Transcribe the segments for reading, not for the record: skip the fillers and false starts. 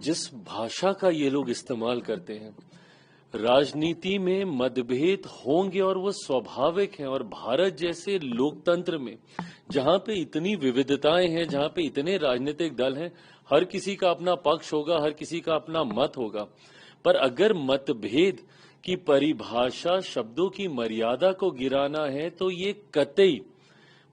जिस भाषा का ये लोग इस्तेमाल करते हैं, राजनीति में मतभेद होंगे और वो स्वाभाविक हैं। और भारत जैसे लोकतंत्र में जहां पे इतनी विविधताएं हैं, जहां पे इतने राजनीतिक दल हैं, हर किसी का अपना पक्ष होगा, हर किसी का अपना मत होगा। पर अगर मतभेद की परिभाषा शब्दों की मर्यादा को गिराना है तो ये कतई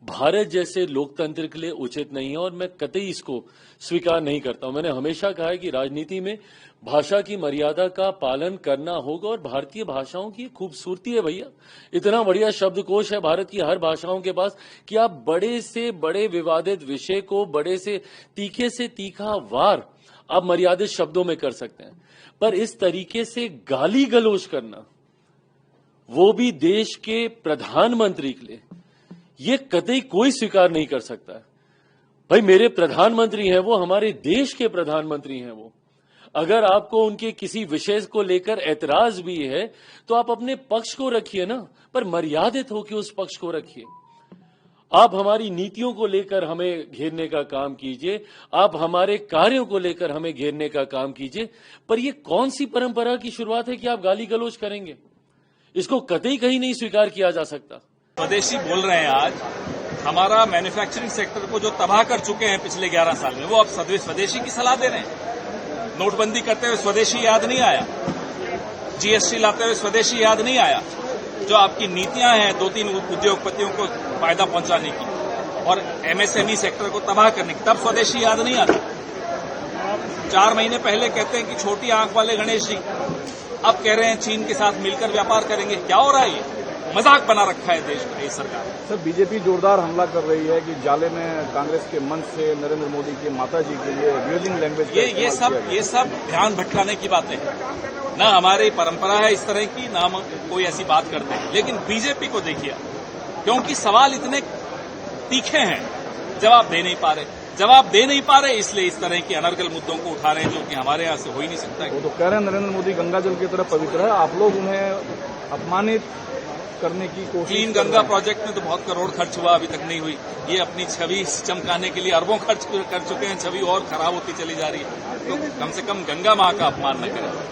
भारत जैसे लोकतंत्र के लिए उचित नहीं है और मैं कतई इसको स्वीकार नहीं करता हूं। मैंने हमेशा कहा है कि राजनीति में भाषा की मर्यादा का पालन करना होगा और भारतीय भाषाओं की खूबसूरती है भैया। इतना बढ़िया शब्दकोश है भारत की हर भाषाओं के पास कि आप बड़े से बड़े विवादित विषय को बड़े से तीखा वार आप मर्यादित शब्दों में कर सकते हैं। पर इस तरीके से गाली गलौज करना, वो भी देश के प्रधानमंत्री के लिए, ये कतई कोई स्वीकार नहीं कर सकता है। भाई मेरे प्रधानमंत्री हैं, वो हमारे देश के प्रधानमंत्री हैं। वो अगर आपको उनके किसी विषय को लेकर ऐतराज भी है तो आप अपने पक्ष को रखिए ना, पर मर्यादित होकर उस पक्ष को रखिए। आप हमारी नीतियों को लेकर हमें घेरने का काम कीजिए, आप हमारे कार्यों को लेकर हमें घेरने का काम कीजिए, पर यह कौन सी परंपरा की शुरुआत है कि आप गाली गलौज करेंगे? इसको कतई कहीं नहीं स्वीकार किया जा सकता। स्वदेशी बोल रहे हैं आज, हमारा मैन्युफैक्चरिंग सेक्टर को जो तबाह कर चुके हैं पिछले 11 साल में, वो अब स्वदेशी की सलाह दे रहे हैं। नोटबंदी करते हुए स्वदेशी याद नहीं आया, जीएसटी लाते हुए स्वदेशी याद नहीं आया। जो आपकी नीतियां हैं 2-3 उद्योगपतियों को फायदा पहुंचाने की और एमएसएमई सेक्टर को तबाह करने की, तब स्वदेशी याद नहीं आता। 4 महीने पहले कहते हैं कि छोटी आंख वाले गणेश जी, अब कह रहे हैं चीन के साथ मिलकर व्यापार करेंगे। क्या हो रहा है? ये मजाक बना रखा है देश का ये सरकार। सर, बीजेपी जोरदार हमला कर रही है कि जाले में कांग्रेस के मंच से नरेंद्र मोदी की माता जी के लिए अब्यूजिंग लैंग्वेज ये सब ध्यान भटकाने की बातें हैं। ना हमारी परंपरा है इस तरह की, ना हम कोई ऐसी बात करते हैं। लेकिन बीजेपी को देखिए, क्योंकि सवाल इतने तीखे हैं, जवाब दे नहीं पा रहे, इसलिए इस तरह के अनर्गल मुद्दों को उठा रहे हैं, जो कि हमारे यहाँ से हो ही नहीं सकता। वो तो कह रहे हैं नरेंद्र मोदी गंगा जल की तरह पवित्र है, आप लोग उन्हें अपमानित करने की कोशिश। क्लीन गंगा प्रोजेक्ट में तो बहुत करोड़ खर्च हुआ, अभी तक नहीं हुई। ये अपनी छवि चमकाने के लिए अरबों खर्च कर चुके हैं, छवि और खराब होती चली जा रही है। तो कम से कम गंगा मां का अपमान न करें।